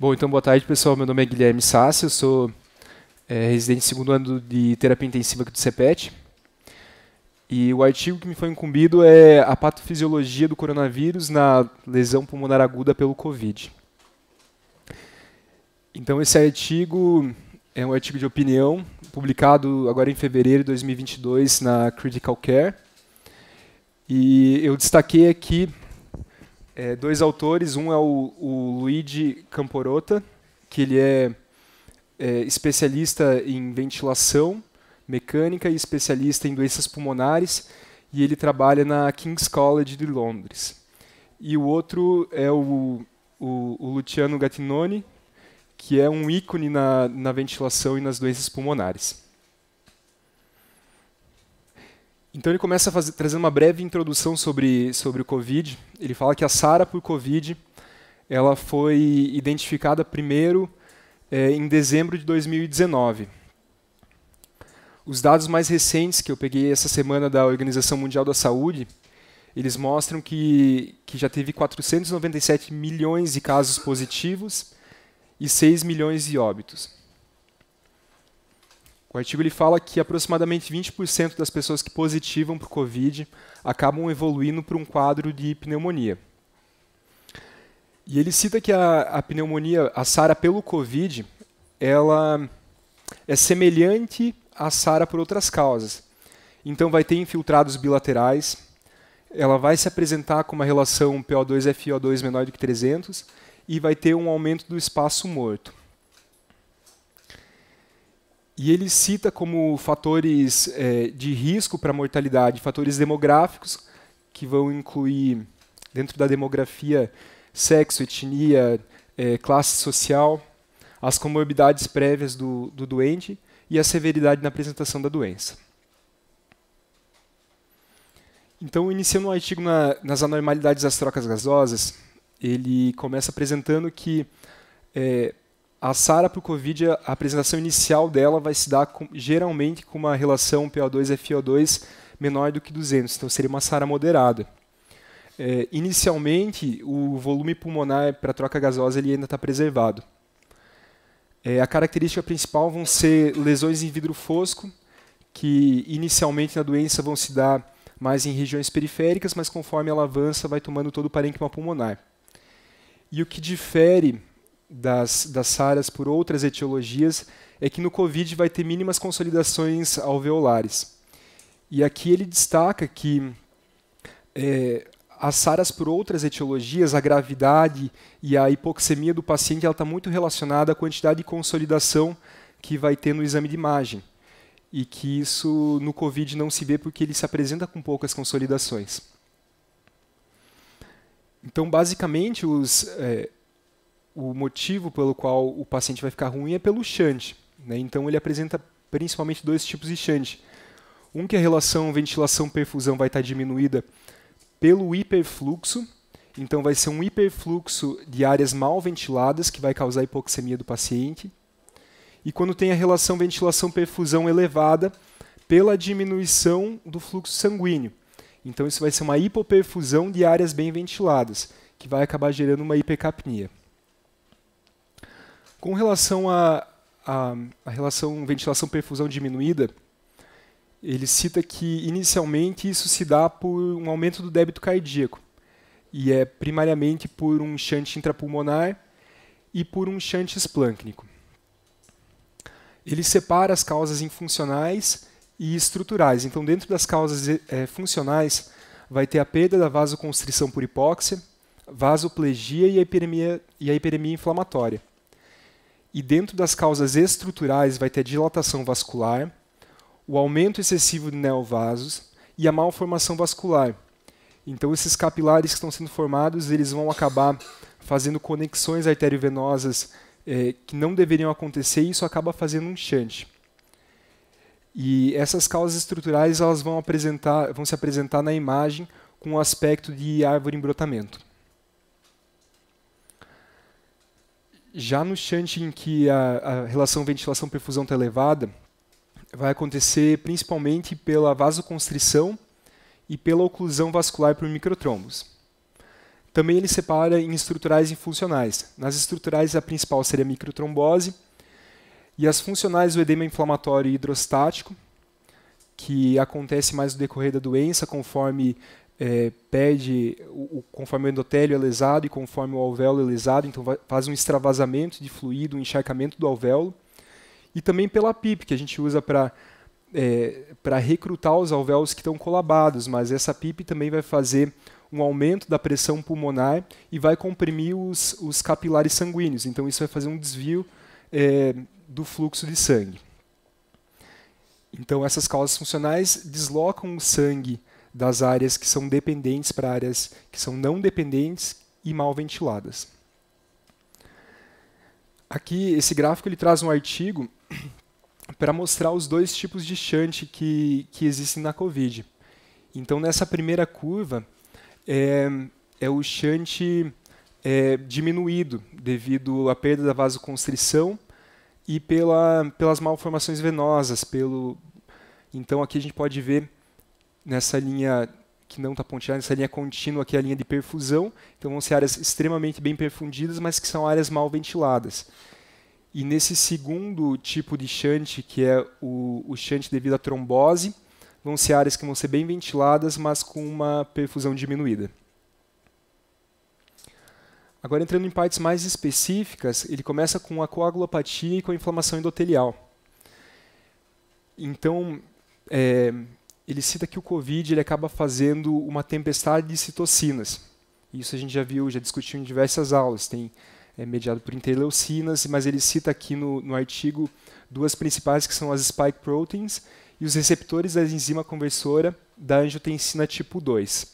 Bom, então boa tarde, pessoal. Meu nome é Guilherme Sassi, eu sou residente de segundo ano de terapia intensiva aqui do CEPET. E o artigo que me foi incumbido é a patofisiologia do coronavírus na lesão pulmonar aguda pelo Covid. Então esse artigo é um artigo de opinião, publicado agora em fevereiro de 2022 na Critical Care. E eu destaquei aqui dois autores. Um é o Luigi Camporota, que ele é especialista em ventilação mecânica e especialista em doenças pulmonares, e ele trabalha na King's College de Londres. E o outro é o Luciano Gattinoni, que é um ícone na ventilação e nas doenças pulmonares. Então ele começa trazendo uma breve introdução sobre o COVID. Ele fala que a SARA por COVID ela foi identificada primeiro em dezembro de 2019. Os dados mais recentes que eu peguei essa semana da Organização Mundial da Saúde, eles mostram que já teve 497 milhões de casos positivos e 6 milhões de óbitos. O artigo ele fala que aproximadamente 20% das pessoas que positivam para o COVID acabam evoluindo para um quadro de pneumonia. E ele cita que a pneumonia, a SARA pelo COVID, ela é semelhante à SARA por outras causas. Então vai ter infiltrados bilaterais, ela vai se apresentar com uma relação PO2-FiO2 menor do que 300 e vai ter um aumento do espaço morto. E ele cita como fatores de risco para a mortalidade, fatores demográficos, que vão incluir, dentro da demografia, sexo, etnia, classe social, as comorbidades prévias do doente e a severidade na apresentação da doença. Então, iniciando o artigo nas anormalidades das trocas gasosas, ele começa apresentando que a SARA para o COVID, a apresentação inicial dela vai se dar geralmente com uma relação PO2-FiO2 menor do que 200, então seria uma SARA moderada. Inicialmente, o volume pulmonar para a troca gasosa ele ainda está preservado. A característica principal vão ser lesões em vidro fosco, que inicialmente na doença vão se dar mais em regiões periféricas, mas conforme ela avança vai tomando todo o parênquima pulmonar. E o que difere das SARAs por outras etiologias é que no COVID vai ter mínimas consolidações alveolares. E aqui ele destaca que as SARAs por outras etiologias, a gravidade e a hipoxemia do paciente está muito relacionada à quantidade de consolidação que vai ter no exame de imagem. E que isso no COVID não se vê porque ele se apresenta com poucas consolidações. Então, basicamente, o motivo pelo qual o paciente vai ficar ruim é pelo shunt, né? Então ele apresenta principalmente dois tipos de shunt. Um que a relação ventilação-perfusão vai estar diminuída pelo hiperfluxo, então vai ser um hiperfluxo de áreas mal ventiladas que vai causar hipoxemia do paciente. E quando tem a relação ventilação-perfusão elevada, pela diminuição do fluxo sanguíneo. Então isso vai ser uma hipoperfusão de áreas bem ventiladas, que vai acabar gerando uma hipercapnia. Com relação à relação ventilação-perfusão diminuída, ele cita que, inicialmente, isso se dá por um aumento do débito cardíaco, e é primariamente por um shunt intrapulmonar e por um shunt esplâncnico. Ele separa as causas em funcionais e estruturais. Então, dentro das causas funcionais, vai ter a perda da vasoconstrição por hipóxia, vasoplegia e a hiperemia inflamatória. E dentro das causas estruturais vai ter a dilatação vascular, o aumento excessivo de neovasos e a malformação vascular. Então esses capilares que estão sendo formados, eles vão acabar fazendo conexões arteriovenosas que não deveriam acontecer, e isso acaba fazendo um shunt. E essas causas estruturais elas vão se apresentar na imagem com o aspecto de árvore em brotamento. Já no shunt em que a relação ventilação-perfusão está elevada, vai acontecer principalmente pela vasoconstrição e pela oclusão vascular por microtrombos. Também ele separa em estruturais e funcionais. Nas estruturais, a principal seria a microtrombose, e as funcionais, o edema inflamatório e hidrostático, que acontece mais no decorrer da doença, conforme conforme o endotélio é lesado e conforme o alvéolo é lesado, então faz um extravasamento de fluido, um encharcamento do alvéolo. E também pela PIP, que a gente usa para recrutar os alvéolos que estão colabados, mas essa PIP também vai fazer um aumento da pressão pulmonar e vai comprimir os capilares sanguíneos, então isso vai fazer um desvio do fluxo de sangue. Então essas causas funcionais deslocam o sangue das áreas que são dependentes para áreas que são não dependentes e mal ventiladas. Aqui, esse gráfico ele traz um artigo para mostrar os dois tipos de shunt que existem na COVID. Então, nessa primeira curva, é o shunt diminuído devido à perda da vasoconstrição e pelas malformações venosas. Então, aqui a gente pode ver nessa linha que não está pontilhada, nessa linha contínua, aqui é a linha de perfusão. Então, vão ser áreas extremamente bem perfundidas, mas que são áreas mal ventiladas. E nesse segundo tipo de shunt, que é o shunt devido à trombose, vão ser áreas que vão ser bem ventiladas, mas com uma perfusão diminuída. Agora, entrando em partes mais específicas, ele começa com a coagulopatia e com a inflamação endotelial. Então, ele cita que o COVID ele acaba fazendo uma tempestade de citocinas. Isso a gente já viu, já discutiu em diversas aulas. É mediado por interleucinas, mas ele cita aqui no artigo duas principais, que são as spike proteins e os receptores da enzima conversora da angiotensina tipo 2.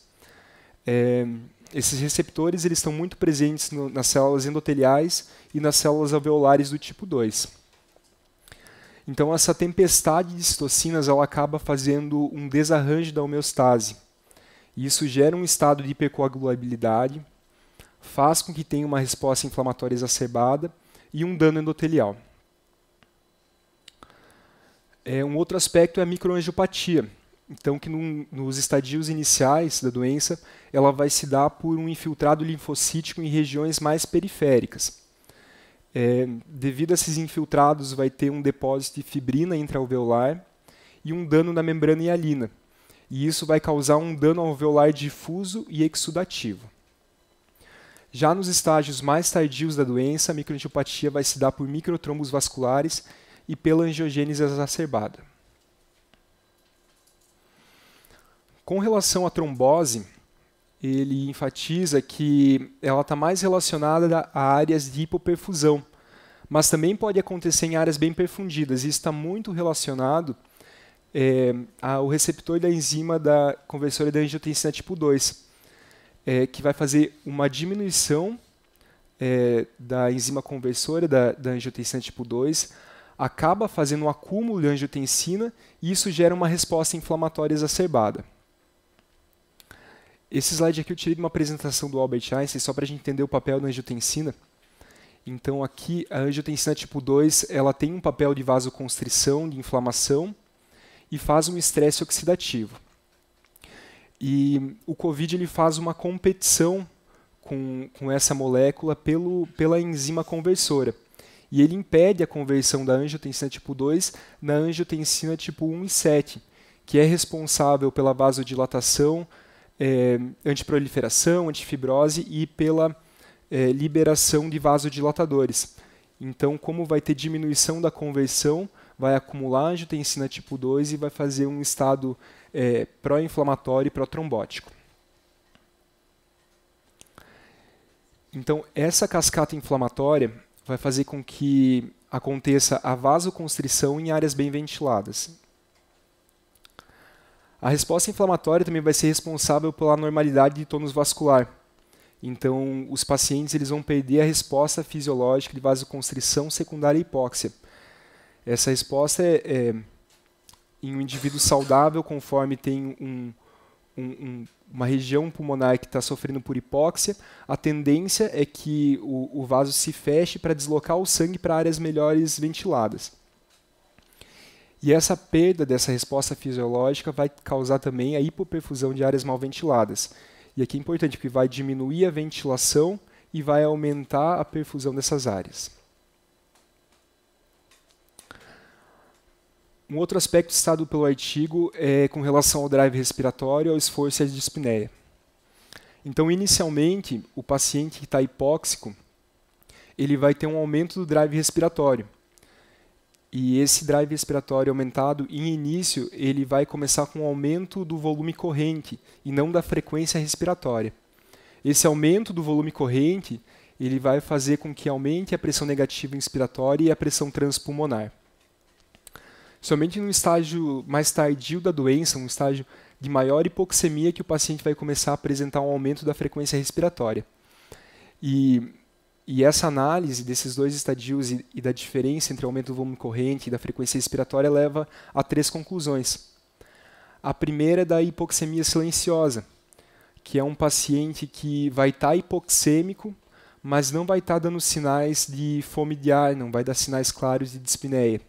Esses receptores eles estão muito presentes nas células endoteliais e nas células alveolares do tipo 2. Então, essa tempestade de citocinas ela acaba fazendo um desarranjo da homeostase. E isso gera um estado de hipercoagulabilidade, faz com que tenha uma resposta inflamatória exacerbada e um dano endotelial. Um outro aspecto é a microangiopatia. Então, que nos estadios iniciais da doença, ela vai se dar por um infiltrado linfocítico em regiões mais periféricas. Devido a esses infiltrados, vai ter um depósito de fibrina intraalveolar e um dano na membrana hialina. E isso vai causar um dano alveolar difuso e exudativo. Já nos estágios mais tardios da doença, a microangiopatia vai se dar por microtrombos vasculares e pela angiogênese exacerbada. Com relação à trombose, ele enfatiza que ela está mais relacionada a áreas de hipoperfusão, mas também pode acontecer em áreas bem perfundidas, e isso está muito relacionado ao receptor da enzima da conversora da angiotensina tipo 2, que vai fazer uma diminuição da enzima conversora da angiotensina tipo 2, acaba fazendo um acúmulo de angiotensina e isso gera uma resposta inflamatória exacerbada. Esse slide aqui eu tirei de uma apresentação do Albert Einstein, só para a gente entender o papel da angiotensina. Então aqui a angiotensina tipo 2 ela tem um papel de vasoconstrição, de inflamação e faz um estresse oxidativo. E o COVID ele faz uma competição com essa molécula pela enzima conversora. E ele impede a conversão da angiotensina tipo 2 na angiotensina tipo 1 e 7, que é responsável pela vasodilatação, antiproliferação, antifibrose e pela liberação de vasodilatadores. Então, como vai ter diminuição da conversão, vai acumular angiotensina tipo 2 e vai fazer um estado pró-inflamatório e pró-trombótico. Então, essa cascata inflamatória vai fazer com que aconteça a vasoconstrição em áreas bem ventiladas. A resposta inflamatória também vai ser responsável pela anormalidade de tônus vascular. Então, os pacientes eles vão perder a resposta fisiológica de vasoconstrição secundária à hipóxia. Essa resposta em um indivíduo saudável, conforme tem uma região pulmonar que está sofrendo por hipóxia, a tendência é que o vaso se feche para deslocar o sangue para áreas melhores ventiladas. E essa perda dessa resposta fisiológica vai causar também a hipoperfusão de áreas mal ventiladas. E aqui é importante, porque vai diminuir a ventilação e vai aumentar a perfusão dessas áreas. Um outro aspecto citado pelo artigo é com relação ao drive respiratório, ao esforço e à dispneia. Então, inicialmente, o paciente que está hipóxico, ele vai ter um aumento do drive respiratório. E esse drive respiratório aumentado, em início, ele vai começar com um aumento do volume corrente e não da frequência respiratória. Esse aumento do volume corrente, ele vai fazer com que aumente a pressão negativa inspiratória e a pressão transpulmonar. Somente no estágio mais tardio da doença, um estágio de maior hipoxemia, que o paciente vai começar a apresentar um aumento da frequência respiratória. E essa análise desses dois estadios e da diferença entre o aumento do volume corrente e da frequência respiratória leva a 3 conclusões. A primeira é da hipoxemia silenciosa, que é um paciente que vai estar hipoxêmico, mas não vai estar dando sinais de fome de ar, não vai dar sinais claros de dispneia.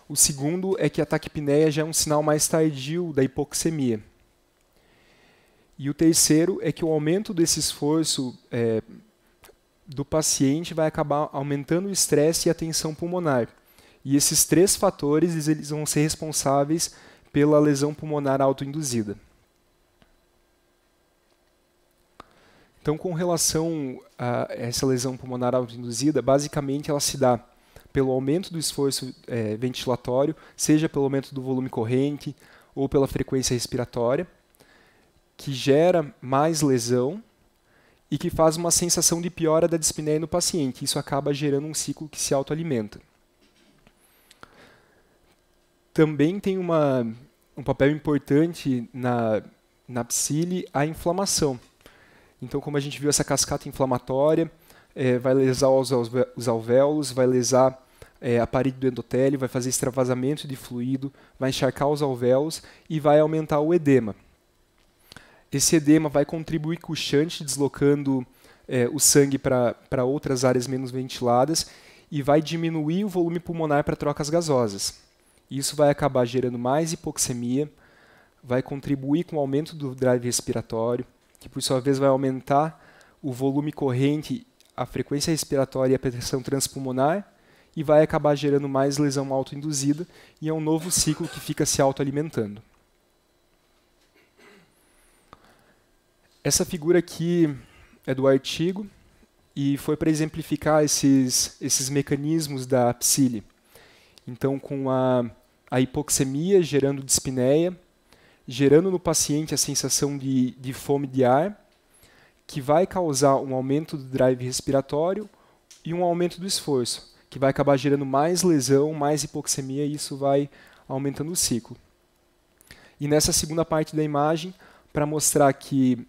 O segundo é que a taquipneia já é um sinal mais tardio da hipoxemia. E o terceiro é que o aumento desse esforço do paciente vai acabar aumentando o estresse e a tensão pulmonar. E esses 3 fatores eles vão ser responsáveis pela lesão pulmonar autoinduzida. Então, com relação a essa lesão pulmonar autoinduzida, basicamente ela se dá pelo aumento do esforço ventilatório, seja pelo aumento do volume corrente ou pela frequência respiratória, que gera mais lesão e que faz uma sensação de piora da dispneia no paciente. Isso acaba gerando um ciclo que se autoalimenta. Também tem um papel importante na psile a inflamação. Então, como a gente viu essa cascata inflamatória, vai lesar os alvéolos, vai lesar a parede do endotélio, vai fazer extravasamento de fluido, vai encharcar os alvéolos e vai aumentar o edema. Esse edema vai contribuir com o shunt, deslocando o sangue para outras áreas menos ventiladas e vai diminuir o volume pulmonar para trocas gasosas. Isso vai acabar gerando mais hipoxemia, vai contribuir com o aumento do drive respiratório, que por sua vez vai aumentar o volume corrente, a frequência respiratória e a pressão transpulmonar, e vai acabar gerando mais lesão autoinduzida, e é um novo ciclo que fica se autoalimentando. Essa figura aqui é do artigo e foi para exemplificar esses mecanismos da psile. Então, com a hipoxemia gerando dispneia, gerando no paciente a sensação de fome de ar, que vai causar um aumento do drive respiratório e um aumento do esforço, que vai acabar gerando mais lesão, mais hipoxemia, e isso vai aumentando o ciclo. E nessa segunda parte da imagem, para mostrar que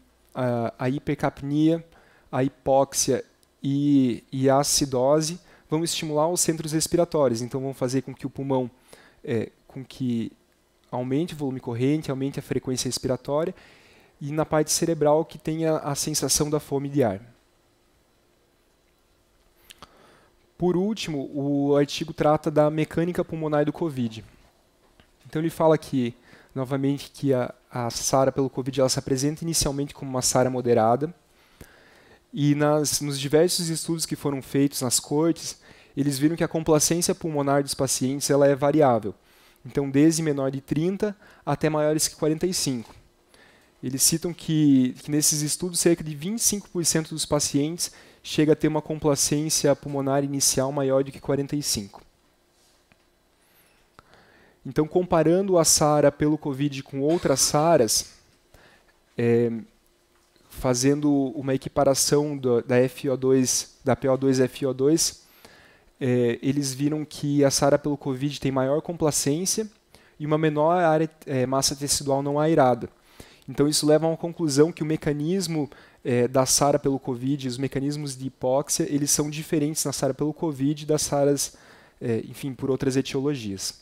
a hipercapnia, a hipóxia e a acidose vão estimular os centros respiratórios, então vão fazer com que o pulmão aumente o volume corrente, aumente a frequência respiratória, e na parte cerebral que tenha a sensação da fome de ar. Por último, o artigo trata da mecânica pulmonar do COVID. Então ele fala que, novamente, que a SARA pelo COVID ela se apresenta inicialmente como uma SARA moderada, e nos diversos estudos que foram feitos nas cortes, eles viram que a complacência pulmonar dos pacientes ela é variável. Então, desde menor de 30 até maiores que 45. Eles citam que nesses estudos, cerca de 25% dos pacientes chega a ter uma complacência pulmonar inicial maior do que 45. Então, comparando a SARA pelo COVID com outras SARAs, fazendo uma equiparação da PO2-FiO2, eles viram que a SARA pelo COVID tem maior complacência e uma menor massa tecidual não aerada. Então, isso leva a uma conclusão que o mecanismo da SARA pelo COVID, os mecanismos de hipóxia, eles são diferentes na SARA pelo COVID e das SARAs, enfim, por outras etiologias.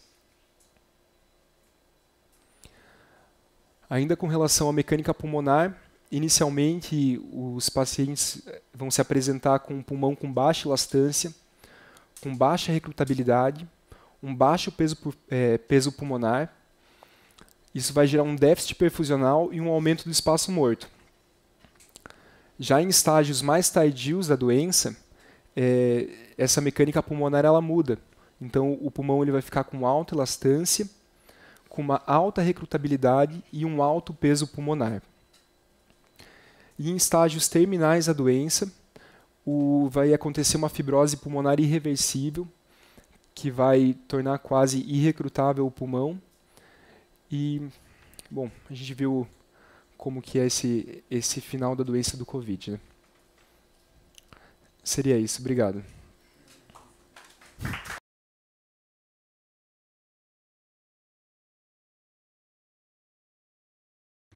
Ainda com relação à mecânica pulmonar, inicialmente os pacientes vão se apresentar com um pulmão com baixa elastância, com baixa recrutabilidade, um baixo peso pulmonar, Isso vai gerar um déficit perfusional e um aumento do espaço morto. Já em estágios mais tardios da doença, essa mecânica pulmonar ela muda. Então, o pulmão ele vai ficar com alta elastância, com uma alta recrutabilidade e um alto peso pulmonar. E em estágios terminais da doença, vai acontecer uma fibrose pulmonar irreversível, que vai tornar quase irrecrutável o pulmão. E, bom, a gente viu como que é esse final da doença do Covid, né? Seria isso. Obrigado.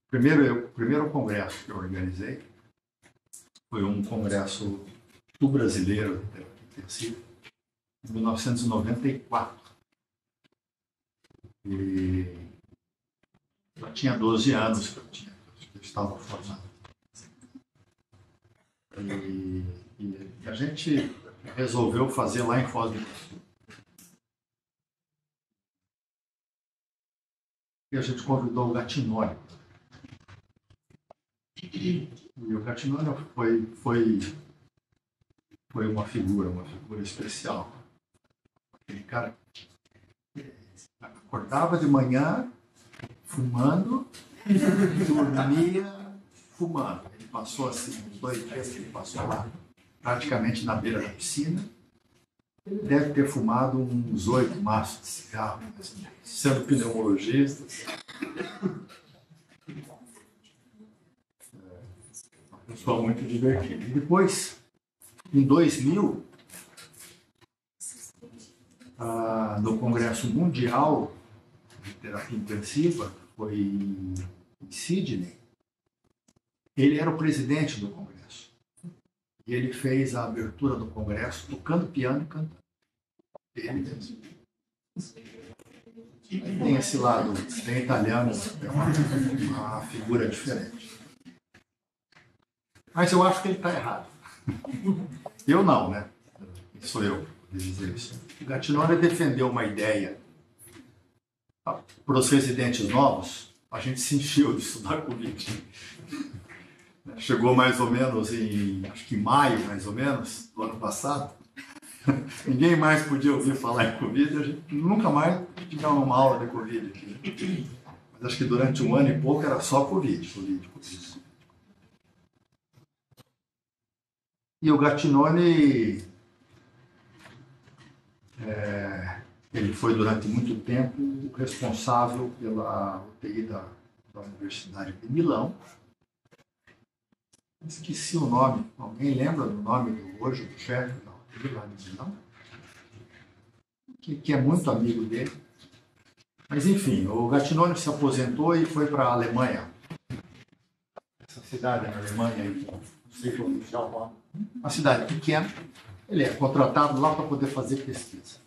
O primeiro congresso que eu organizei foi um congresso do brasileiro, deve ter sido, em 1994. E eu tinha 12 anos que eu estava formado. E a gente resolveu fazer lá em Foz do Iguaçu. E a gente convidou o Gattinoni. E o Gattinoni foi uma figura especial. Aquele cara acordava de manhã fumando e dormia fumando. Ele passou assim, uns 2 dias que ele passou lá, praticamente na beira da piscina. Ele deve ter fumado uns 8 maços de cigarro, sendo pneumologista. Uma pessoa muito divertida. E depois, em 2000, no Congresso Mundial de Terapia Intensiva, foi em Sydney, ele era o presidente do Congresso. E ele fez a abertura do Congresso tocando piano e cantando. Ele mesmo. Tem esse lado bem italiano, é uma figura diferente. Mas eu acho que ele está errado. Eu não, né? Sou eu que dizer isso. O Gattinoni defendeu uma ideia. Para os residentes novos, a gente se encheu de estudar Covid. Chegou mais ou menos acho que maio, mais ou menos, do ano passado. Ninguém mais podia ouvir falar em Covid, a gente nunca mais tivemos uma aula de Covid aqui. Mas acho que durante 1 ano e pouco era só Covid. E o Gattinoni, ele foi durante muito tempo o responsável pela UTI da Universidade de Milão. Esqueci o nome. Alguém lembra do nome do chefe da UTI lá de Milão? Que é muito amigo dele. Mas, enfim, o Gattinoni se aposentou e foi para a Alemanha. Essa cidade na Alemanha, não sei pronunciar o nome. Uma cidade pequena. Ele é contratado lá para poder fazer pesquisa.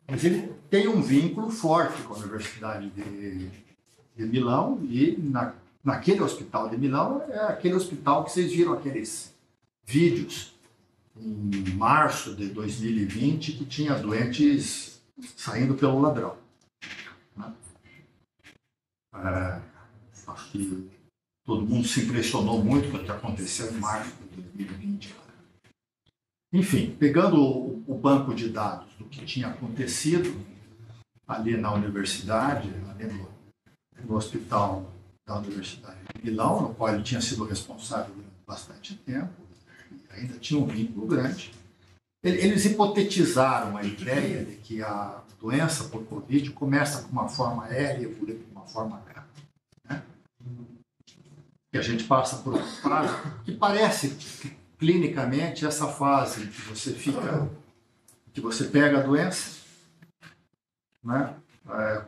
Mas ele tem um vínculo forte com a Universidade de Milão e naquele hospital de Milão é aquele hospital que vocês viram aqueles vídeos em março de 2020 que tinha doentes saindo pelo ladrão. Acho que todo mundo se impressionou muito com o que aconteceu em março de 2020. Enfim, pegando o banco de dados do que tinha acontecido ali na universidade, ali no hospital da Universidade de Milão, no qual ele tinha sido responsável durante bastante tempo, e ainda tinha um vínculo grande, eles hipotetizaram a ideia de que a doença por Covid começa com uma forma leve e evolui com uma forma grave. Né? Que a gente passa por uma fase que parece clinicamente essa fase que você pega a doença, né?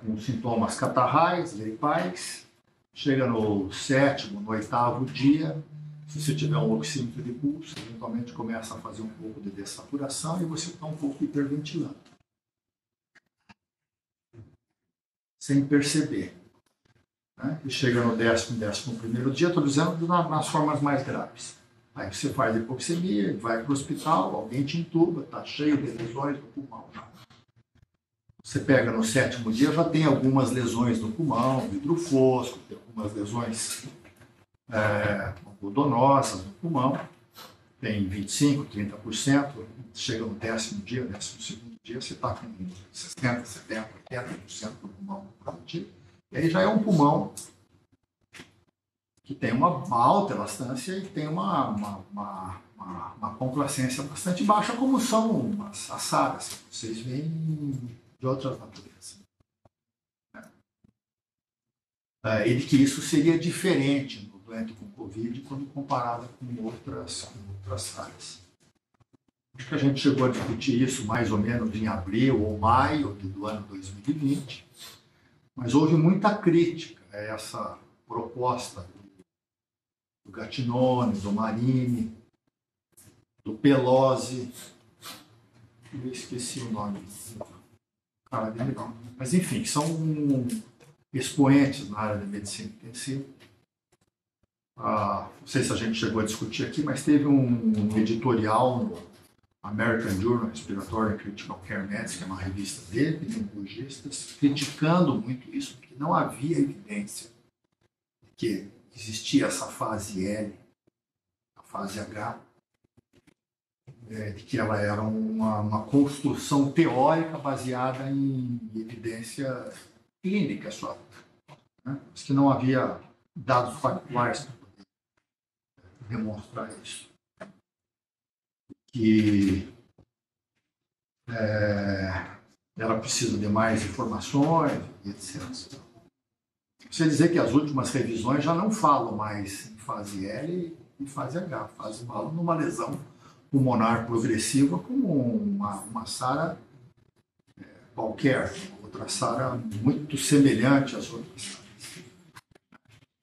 Com sintomas catarrais, gripais, chega no 7º, no 8º dia, se você tiver um oxímetro de pulso, eventualmente começa a fazer um pouco de dessaturação e você está um pouco hiperventilando. Sem perceber. Né? E chega no 11º dia, estou dizendo nas formas mais graves. Aí você faz hipoxemia, vai para o hospital, alguém te entuba, está cheio de lesões do pulmão. Você pega no 7º dia, já tem algumas lesões no pulmão, vidro fosco, tem algumas lesões algodonosas no pulmão, tem 25%, 30%, chega no 10º dia, 12º dia, você está com 60%, 70%, 80% do pulmão comprometido, e aí já é um pulmão que tem uma alta elastância e tem uma complacência bastante baixa, como são as SARAs, que vocês veem de outras naturezas. E que isso seria diferente no doente com Covid quando comparado com outras SARAs. Acho que a gente chegou a discutir isso mais ou menos em abril ou maio do ano 2020, mas houve muita crítica a essa proposta do Gattinone, do Marini, do Pelosi, eu esqueci o nome do cara dele, não. Mas enfim, são expoentes na área da medicina intensiva. Não sei se a gente chegou a discutir aqui, mas teve um editorial no American Journal of Respiratory and Critical Care Medicine, que é uma revista de epidemiologistas, criticando muito isso, porque não havia evidência de que existia essa fase L, a fase H, de que ela era uma construção teórica baseada em evidência clínica só, né? Mas que não havia dados factuais para poder demonstrar isso. Que ela precisa de mais informações, etc. Você dizer que as últimas revisões já não falam mais em fase L e fase H, falam numa lesão pulmonar progressiva como uma SARA qualquer, outra SARA muito semelhante às outras SARAs.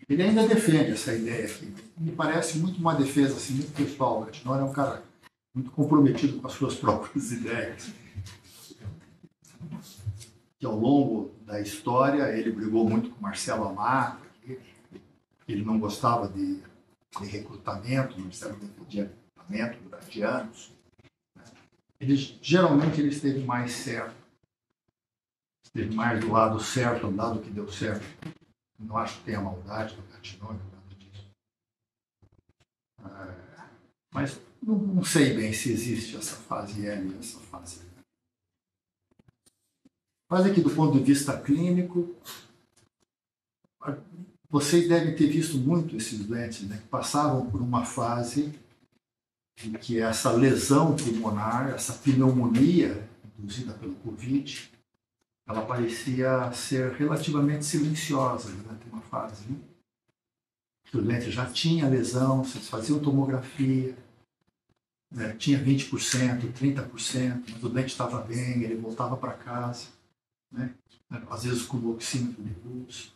Ele ainda defende essa ideia aqui. Me parece muito uma defesa assim, muito pessoal. O Gattinone é um cara muito comprometido com as suas próprias ideias. Que ao longo da história ele brigou muito com Marcelo Amato, ele não gostava de recrutamento, o Marcelo defendia recrutamento durante anos. Geralmente ele esteve mais certo, esteve mais do lado certo, do lado que deu certo. Não acho que tenha maldade do Gattinone, nada disso. Mas não sei bem se existe essa fase L e essa fase H. Mas aqui do ponto de vista clínico, vocês devem ter visto muito esses doentes, né, que passavam por uma fase em que essa lesão pulmonar, essa pneumonia induzida pelo Covid, ela parecia ser relativamente silenciosa durante uma fase. Né? O doente já tinha lesão, vocês faziam tomografia, né, tinha 20%, 30%, mas o doente estava bem, ele voltava para casa, né? Às vezes com o oxímetro de pulso.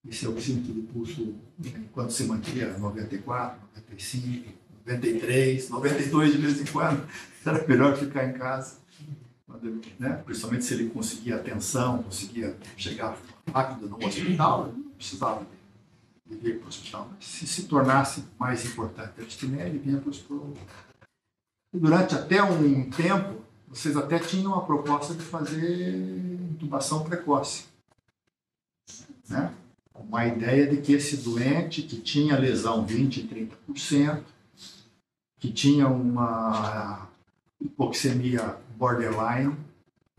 Esse oxímetro de pulso, enquanto se mantinha 94, 95, 93, 92 de vez em quando, era melhor ficar em casa. Né? Principalmente se ele conseguia atenção, conseguia chegar rápido no hospital, ele não precisava de vir para o hospital. Mas se tornasse mais importante a dispneia, ele vinha para o hospital. E durante até um tempo, vocês até tinham a proposta de fazer intubação precoce. Né? Uma ideia de que esse doente que tinha lesão 20%, 30%, que tinha uma hipoxemia borderline,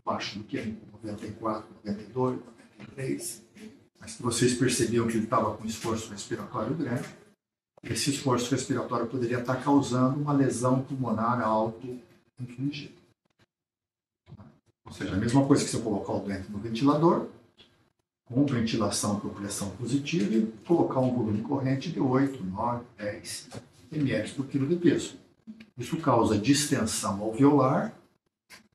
abaixo do que 94, 92, 93, mas que vocês percebiam que ele estava com esforço respiratório grande, esse esforço respiratório poderia estar causando uma lesão pulmonar auto-infligida. Ou seja, a mesma coisa que você colocar o doente no ventilador, com ventilação por pressão positiva e colocar um volume corrente de 8, 9, 10 ml por quilo de peso. Isso causa distensão alveolar,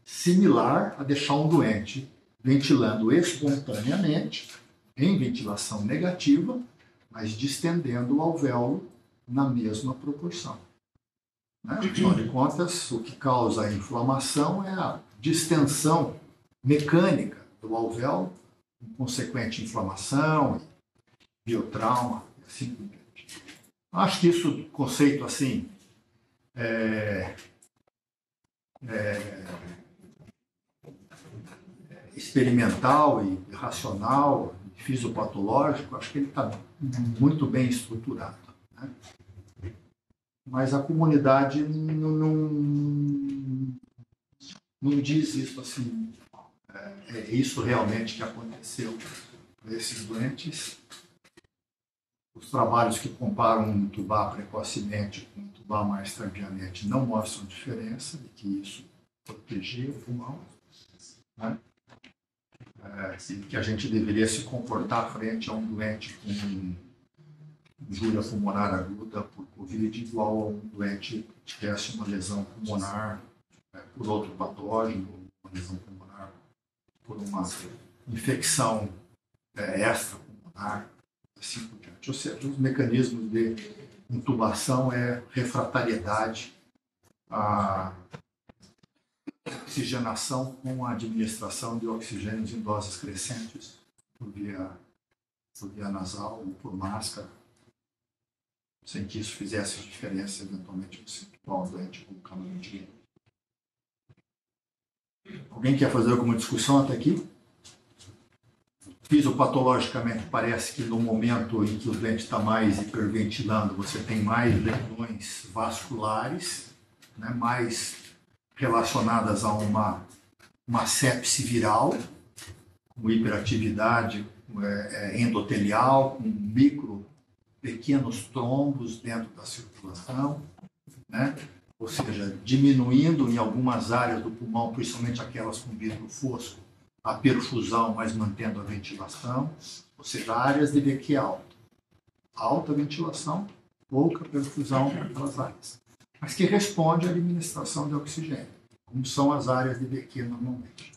similar a deixar um doente ventilando espontaneamente, em ventilação negativa, mas distendendo o alvéolo na mesma proporção. Né? Afinal de contas, o que causa a inflamação é a distensão mecânica do alvéolo, com consequente inflamação, biotrauma, e assim por diante. Acho que isso, conceito assim, experimental e racional, fisiopatológico, acho que ele está muito bem estruturado, né? Mas a comunidade não diz isso assim, é isso realmente que aconteceu com esses doentes. Os trabalhos que comparam intubar precocemente com intubar mais tardiamente não mostram diferença de que isso protegia o pulmão, né? Que a gente deveria se comportar frente a um doente com injúria pulmonar aguda por Covid igual a um doente que tivesse uma lesão pulmonar por outro patógeno, uma lesão pulmonar por uma infecção extrapulmonar, assim por diante. Ou seja, os mecanismos de intubação é refratariedade à oxigenação com a administração de oxigênios em doses crescentes por via nasal ou por máscara, sem que isso fizesse diferença, eventualmente, você intubar um doente com camaleontina. Alguém quer fazer alguma discussão até aqui? Fisiopatologicamente, parece que no momento em que o doente está mais hiperventilando, você tem mais lesões vasculares, né, mais relacionadas a uma sepse viral, com hiperatividade endotelial, com pequenos trombos dentro da circulação, né? Ou seja, diminuindo em algumas áreas do pulmão, principalmente aquelas com vidro fosco, a perfusão, mas mantendo a ventilação, ou seja, áreas de VQ alto. Alta ventilação, pouca perfusão naquelas áreas, mas que responde à administração de oxigênio, como são as áreas de VQ normalmente.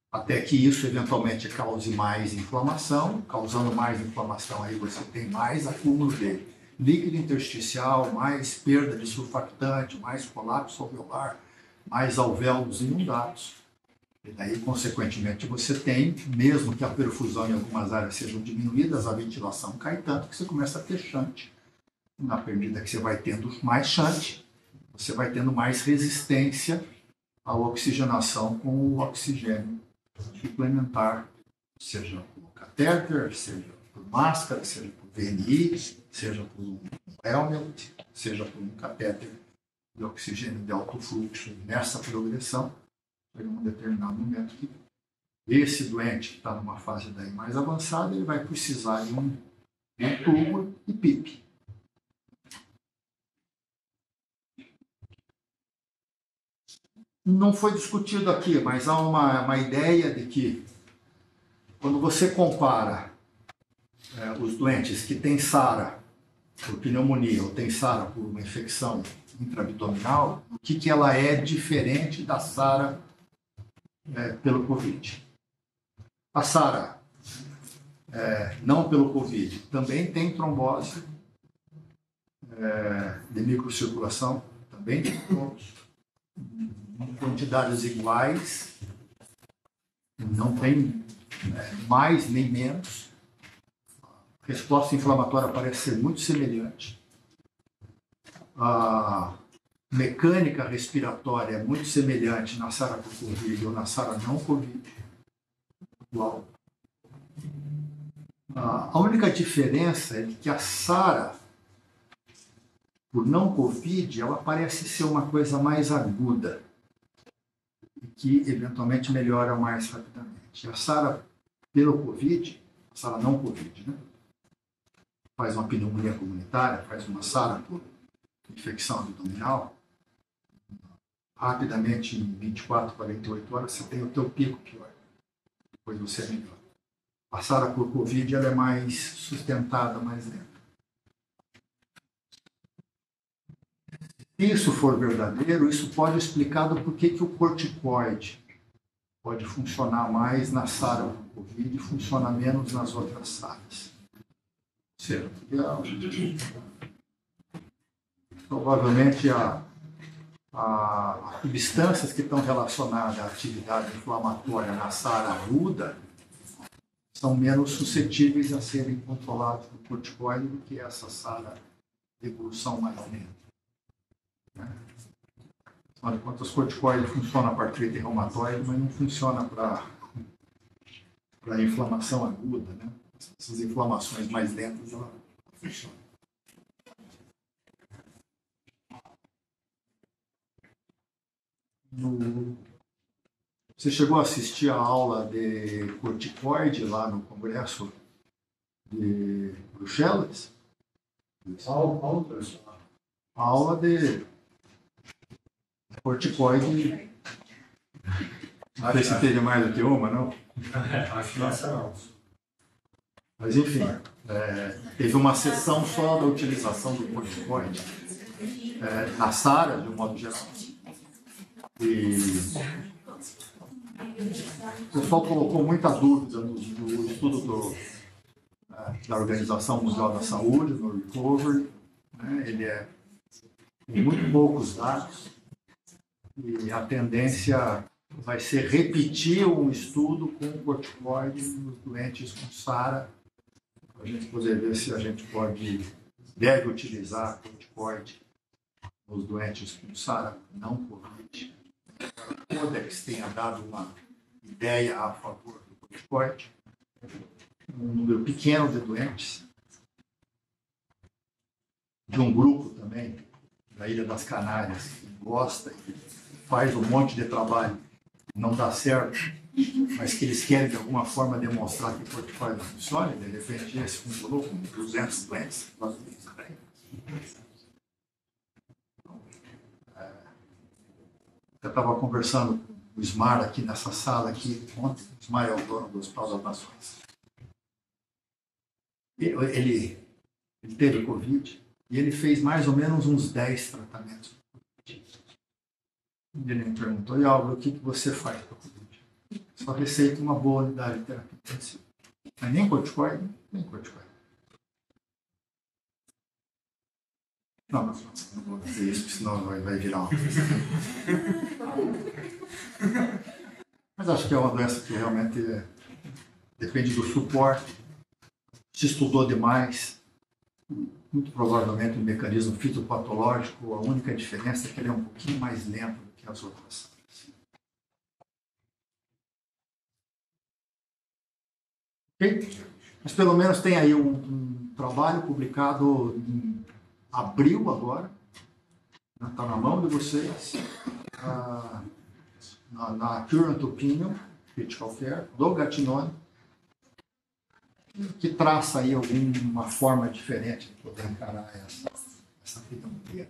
Até que isso eventualmente cause mais inflamação, causando mais inflamação, aí você tem mais acúmulo de líquido intersticial, mais perda de surfactante, mais colapso alveolar, mais alvéolos inundados. E daí, consequentemente, você tem, mesmo que a perfusão em algumas áreas sejam diminuídas, a ventilação cai tanto que você começa a ter shunt. Na medida que você vai tendo mais shunt, você vai tendo mais resistência à oxigenação com o oxigênio suplementar, seja por catéter, seja por máscara, seja por VNI, seja por um helmet, seja por um catéter de oxigênio de alto fluxo. Nessa progressão, chega um determinado momento que esse doente que está numa fase daí mais avançada, ele vai precisar de um tubo e PIP. Não foi discutido aqui, mas há uma ideia de que quando você compara os doentes que têm SARA por pneumonia ou têm SARA por uma infecção intraabdominal, o que ela é diferente da SARA pelo Covid. A SARA, não pelo Covid, também tem trombose de microcirculação, também tem trombose, em quantidades iguais, não tem mais nem menos. A resposta inflamatória parece ser muito semelhante. A mecânica respiratória é muito semelhante na SARA com Covid ou na SARA não Covid. Igual. A única diferença é que a SARA, por não Covid, ela parece ser uma coisa mais aguda e que eventualmente melhora mais rapidamente. A SARA pelo Covid, a SARA não Covid, né? Faz uma pneumonia comunitária, faz uma SARA por infecção abdominal, rapidamente, em 24, 48 horas, você tem o teu pico pior. Depois você é melhor. A SARA por Covid ela é mais sustentada, mais lenta. Se isso for verdadeiro, isso pode explicar do porquê que o corticoide pode funcionar mais na SARA por Covid e funciona menos nas outras SARAs. Ou seja, provavelmente as substâncias que estão relacionadas à atividade inflamatória na SARA aguda são menos suscetíveis a serem controladas por corticoide do que essa SARA de evolução mais lenta. Afinal de contas, os corticoides funcionam para artrite reumatoide, mas não funciona para inflamação aguda, né? Essas inflamações mais lentas, ela funciona. Você chegou a assistir a aula de corticoide lá no Congresso de Bruxelas? A aula de corticoide. Não sei se teve mais do que uma, não? Acho que essa não. Mas, enfim, teve uma sessão só da utilização do corticoide na SARA, de um modo geral. E o pessoal colocou muita dúvida no estudo da Organização Mundial da Saúde, no Recovery. Né? Ele tem muito poucos dados e a tendência vai ser repetir um estudo com corticoide nos doentes com SARA, para a gente poder ver se a gente deve utilizar corticoide nos doentes com SARA não Covid. O Codex tenha dado uma ideia a favor do corticoide, um número pequeno de doentes, de um grupo também, da Ilha das Canárias, que gosta e faz um monte de trabalho, não dá certo, mas que eles querem de alguma forma demonstrar que o corticoide não funciona, de repente esse um grupo, 200 doentes. Eu estava conversando com o Ismar aqui nessa sala aqui ontem. O Ismar é o dono do Hospital das Nações. Ele teve Covid e ele fez mais ou menos uns 10 tratamentos. Ele me perguntou: e Álvaro, o que você faz para Covid? Só receita uma boa unidade de terapia intensiva. Mas nem corticoide, nem corticoide. Não vou dizer isso, senão vai virar uma. Mas acho que é uma doença que realmente depende do suporte. Se estudou demais, muito provavelmente um mecanismo fitopatológico. A única diferença é que ele é um pouquinho mais lento do que as outras. Ok? Mas pelo menos tem aí um trabalho publicado em abril agora, está na mão de vocês, na Current Opinion, Critical Care, do Gattinone, que traça aí alguma forma diferente de poder encarar essa pneumonia.